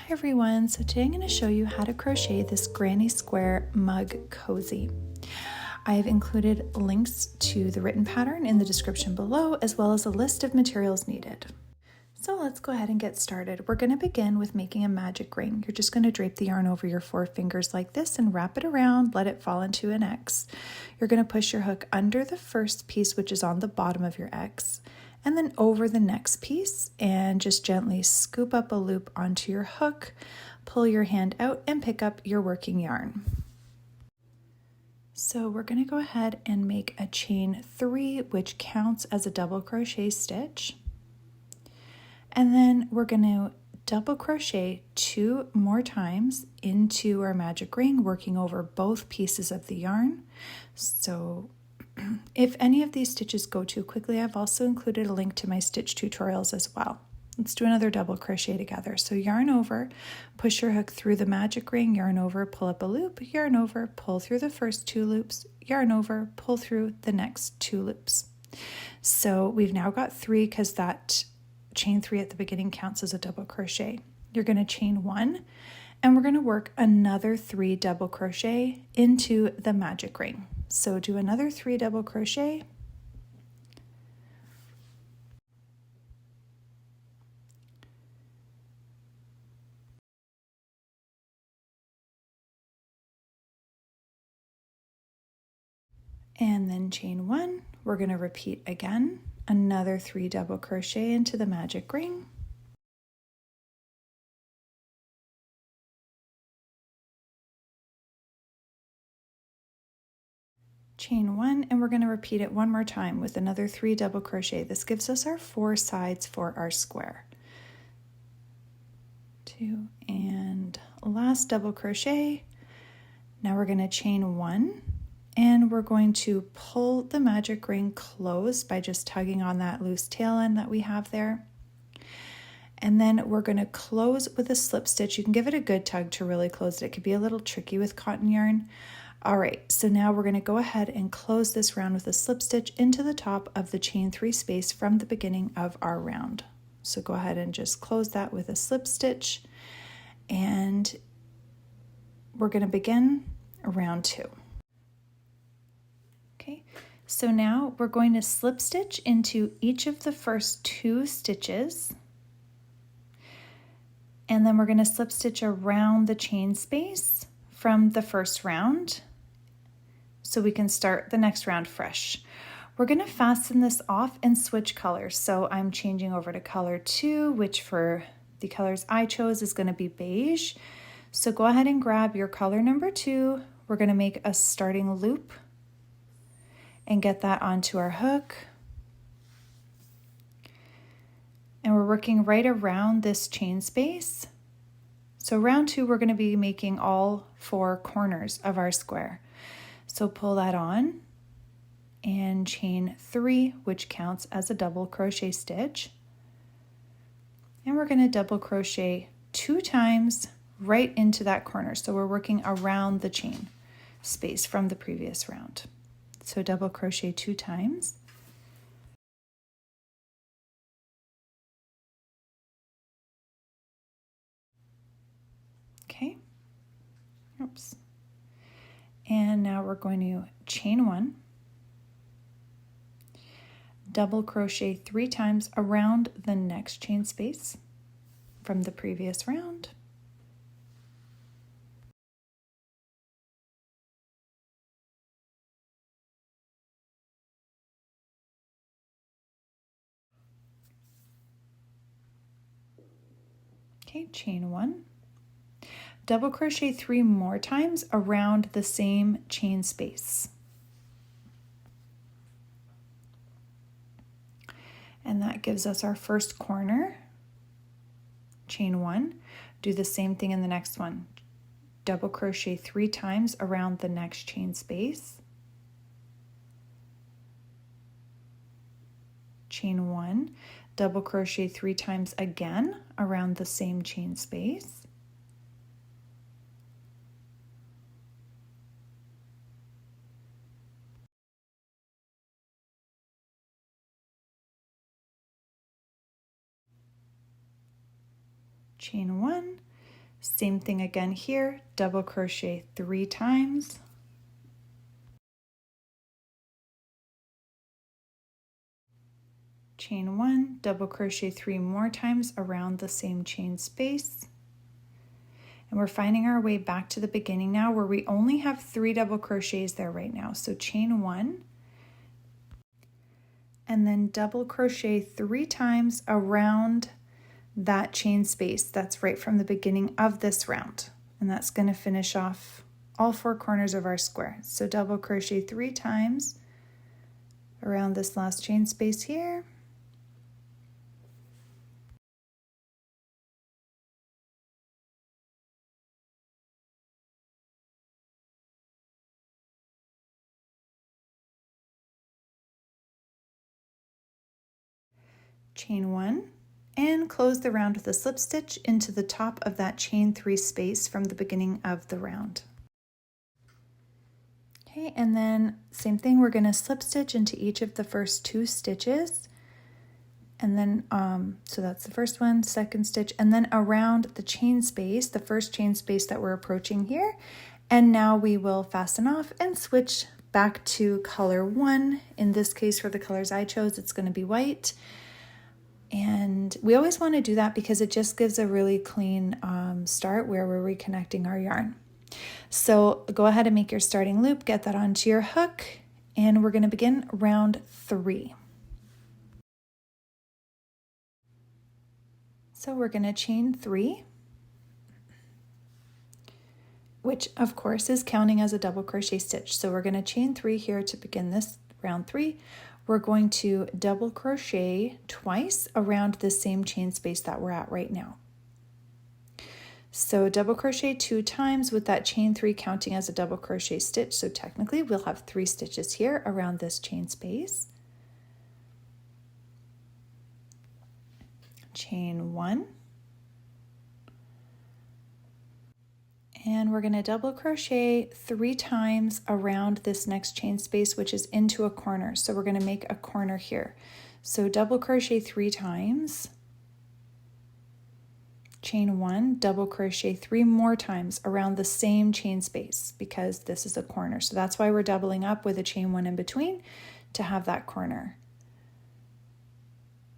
Hi everyone, so today I'm going to show you how to crochet this granny square mug cozy. I've included links to the written pattern in the description below, as well as a list of materials needed. So let's go ahead and get started. We're going to begin with making a magic ring. You're just going to drape the yarn over your 4 fingers like this and wrap it around, let it fall into an X. You're going to push your hook under the first piece, which is on the bottom of your X, and then over the next piece, and just gently scoop up a loop onto your hook, pull your hand out and pick up your working yarn. So we're going to go ahead and make a chain 3, which counts as a double crochet stitch. And then we're going to double crochet 2 more times into our magic ring, working over both pieces of the yarn. So if any of these stitches go too quickly, I've also included a link to my stitch tutorials as well. Let's do another double crochet together. So yarn over, push your hook through the magic ring, yarn over, pull up a loop, yarn over, pull through the first 2 loops, yarn over, pull through the next 2 loops. So we've now got 3 because that chain 3 at the beginning counts as a double crochet. You're going to chain 1 and we're going to work another 3 double crochet into the magic ring. So do another 3 double crochet, and then chain 1. We're going to repeat again, another 3 double crochet into the magic ring, chain 1, and we're going to repeat it one more time with another 3 double crochet. This gives us our 4 sides for our square. 2 and last double crochet. Now we're going to chain 1 and we're going to pull the magic ring closed by just tugging on that loose tail end that we have there. And then we're going to close with a slip stitch. You can give it a good tug to really close it. It could be a little tricky with cotton yarn. All right, so now we're going to go ahead and close this round with a slip stitch into the top of the chain 3 space from the beginning of our round. So go ahead and just close that with a slip stitch, and we're going to begin round 2. Okay, so now we're going to slip stitch into each of the first 2 stitches, and then we're going to slip stitch around the chain space from the first round so we can start the next round fresh. We're going to fasten this off and switch colors. So I'm changing over to color 2, which for the colors I chose is going to be beige. So go ahead and grab your color number 2. We're going to make a starting loop and get that onto our hook. And we're working right around this chain space. So round 2, we're going to be making all 4 corners of our square. So pull that on and chain 3, which counts as a double crochet stitch. And we're going to double crochet 2 times right into that corner. So we're working around the chain space from the previous round. So double crochet 2 times. Okay. Oops. And now we're going to chain 1, double crochet 3 times around the next chain space from the previous round. Okay, chain 1. Double crochet 3 more times around the same chain space. And that gives us our first corner. Chain 1. Do the same thing in the next one. Double crochet 3 times around the next chain space. Chain 1. Double crochet 3 times again around the same chain space. Chain 1, Same thing again here, double crochet 3 times. Chain 1, double crochet 3 more times around the same chain space. And we're finding our way back to the beginning now where we only have 3 double crochets there right now. So chain 1, and then double crochet 3 times around that chain space that's right from the beginning of this round. And that's going to finish off all 4 corners of our square. So double crochet 3 times around this last chain space here. Chain 1, and close the round with a slip stitch into the top of that chain 3 space from the beginning of the round. Okay, and then same thing, we're going to slip stitch into each of the first 2 stitches, and then so that's the first one, second stitch, and then around the chain space, the first chain space that we're approaching here. And now we will fasten off and switch back to color 1. In this case, for the colors I chose, it's going to be white. And we always want to do that because it just gives a really clean start where we're reconnecting our yarn. So go ahead and make your starting loop, get that onto your hook, and we're going to begin round 3. So we're going to chain 3, which of course is counting as a double crochet stitch. So we're going to chain 3 here to begin this round 3. We're going to double crochet twice around the same chain space that we're at right now. So double crochet 2 times with that chain 3 counting as a double crochet stitch. So technically we'll have 3 stitches here around this chain space. Chain 1. And we're going to double crochet 3 times around this next chain space, which is into a corner. So we're going to make a corner here. So double crochet 3 times, chain 1, double crochet 3 more times around the same chain space because this is a corner. So that's why we're doubling up with a chain 1 in between to have that corner.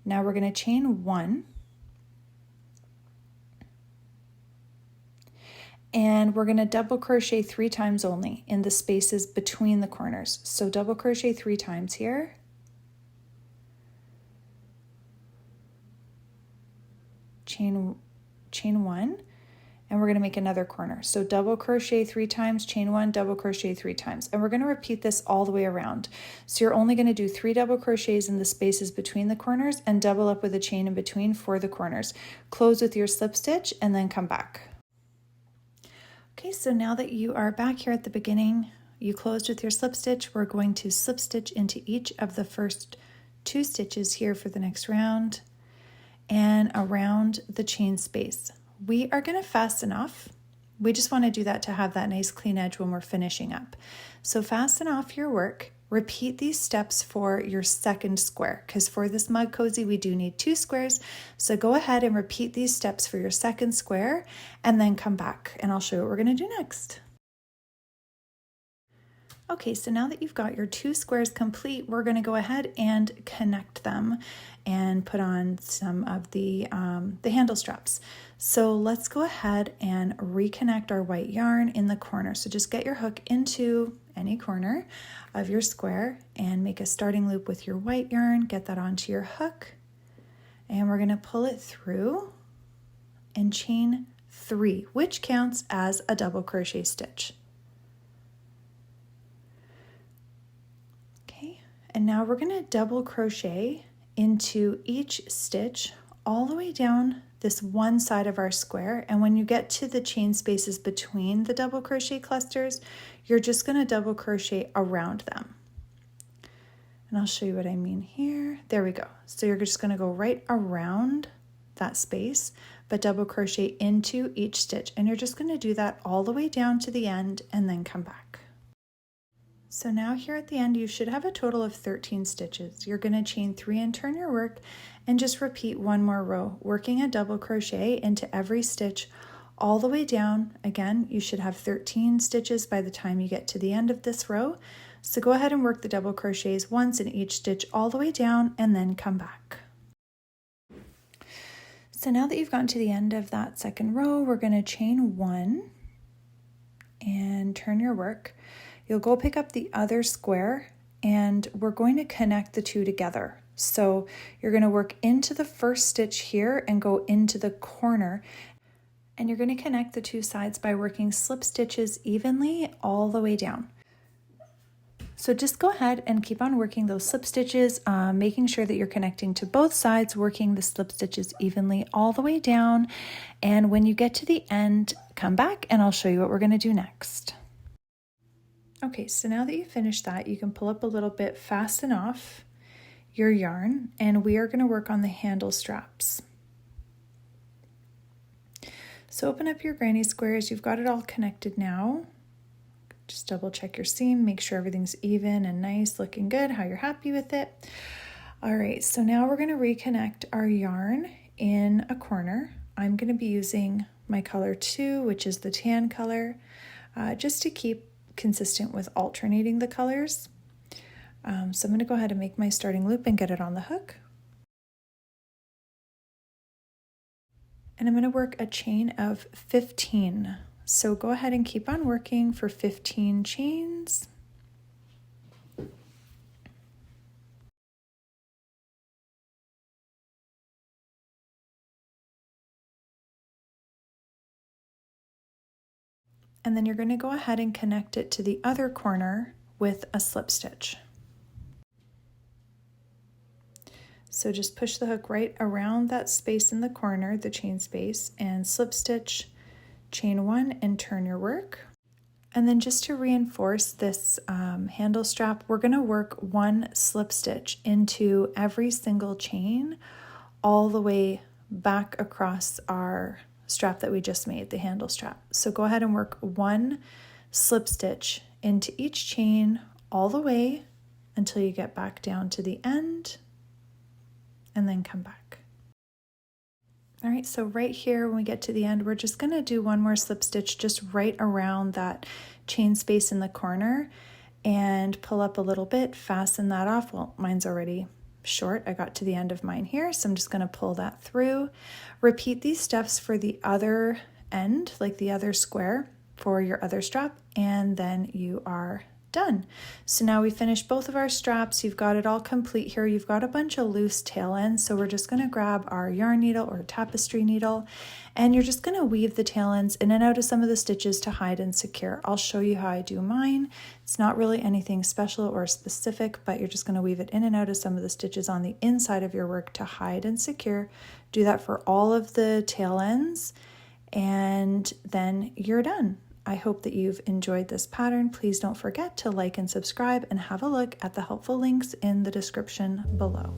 Now we're going to chain 1. And we're going to double crochet 3 times only in the spaces between the corners. So double crochet 3 times here. Chain 1, and we're going to make another corner. So double crochet 3 times, chain 1, double crochet 3 times. And we're going to repeat this all the way around. So you're only going to do 3 double crochets in the spaces between the corners and double up with a chain in between for the corners. Close with your slip stitch and then come back. Okay, so now that you are back here at the beginning, you closed with your slip stitch, we're going to slip stitch into each of the first 2 stitches here for the next round and around the chain space. We are going to fasten off. We just want to do that to have that nice clean edge when we're finishing up. So fasten off your work. Repeat these steps for your second square because for this mug cozy we do need 2 squares. So go ahead and repeat these steps for your second square and then come back and I'll show you what we're going to do next. Okay, so now that you've got your 2 squares complete, we're going to go ahead and connect them and put on some of the handle straps. So let's go ahead and reconnect our white yarn in the corner. So just get your hook into any corner of your square and make a starting loop with your white yarn, get that onto your hook, and we're going to pull it through and chain 3, which counts as a double crochet stitch. And now we're going to double crochet into each stitch all the way down this one side of our square. And when you get to the chain spaces between the double crochet clusters, you're just going to double crochet around them. And I'll show you what I mean here. There we go. So you're just going to go right around that space, but double crochet into each stitch. And you're just going to do that all the way down to the end and then come back. So now here at the end, you should have a total of 13 stitches. You're going to chain 3 and turn your work and just repeat 1 more row, working a double crochet into every stitch all the way down. Again, you should have 13 stitches by the time you get to the end of this row. So go ahead and work the double crochets once in each stitch all the way down and then come back. So now that you've gotten to the end of that second row, we're going to chain 1 and turn your work. You'll go pick up the other square and we're going to connect the two together. So you're going to work into the first stitch here and go into the corner, and you're going to connect the two sides by working slip stitches evenly all the way down. So just go ahead and keep on working those slip stitches, making sure that you're connecting to both sides, working the slip stitches evenly all the way down. And when you get to the end, come back and I'll show you what we're going to do next. Okay, so now that you've finished that, you can pull up a little bit, fasten off your yarn, and we are going to work on the handle straps. So open up your granny squares. You've got it all connected now. Just double check your seam, make sure everything's even and nice, looking good, how you're happy with it. All right, so now we're going to reconnect our yarn in a corner. I'm going to be using my color 2, which is the tan color, just to keep consistent with alternating the colors. So I'm going to go ahead and make my starting loop and get it on the hook. And I'm going to work a chain of 15. So go ahead and keep on working for 15 chains. And then you're going to go ahead and connect it to the other corner with a slip stitch. So just push the hook right around that space in the corner, the chain space, and slip stitch, chain 1, and turn your work. And then just to reinforce this handle strap, we're going to work 1 slip stitch into every single chain all the way back across our strap that we just made, the handle strap. So go ahead and work 1 slip stitch into each chain all the way until you get back down to the end, and then come back. All right, so right here when we get to the end, we're just going to do 1 more slip stitch just right around that chain space in the corner and pull up a little bit, fasten that off. Well, mine's already short. I got to the end of mine here, so I'm just going to pull that through. Repeat these steps for the other end, like the other square for your other strap, and then you are done. So now we finished both of our straps. You've got it all complete here. You've got a bunch of loose tail ends, so we're just going to grab our yarn needle or tapestry needle, and you're just going to weave the tail ends in and out of some of the stitches to hide and secure. I'll show you how I do mine. It's not really anything special or specific, but you're just going to weave it in and out of some of the stitches on the inside of your work to hide and secure. Do that for all of the tail ends, and then you're done. I hope that you've enjoyed this pattern. Please don't forget to like and subscribe, and have a look at the helpful links in the description below.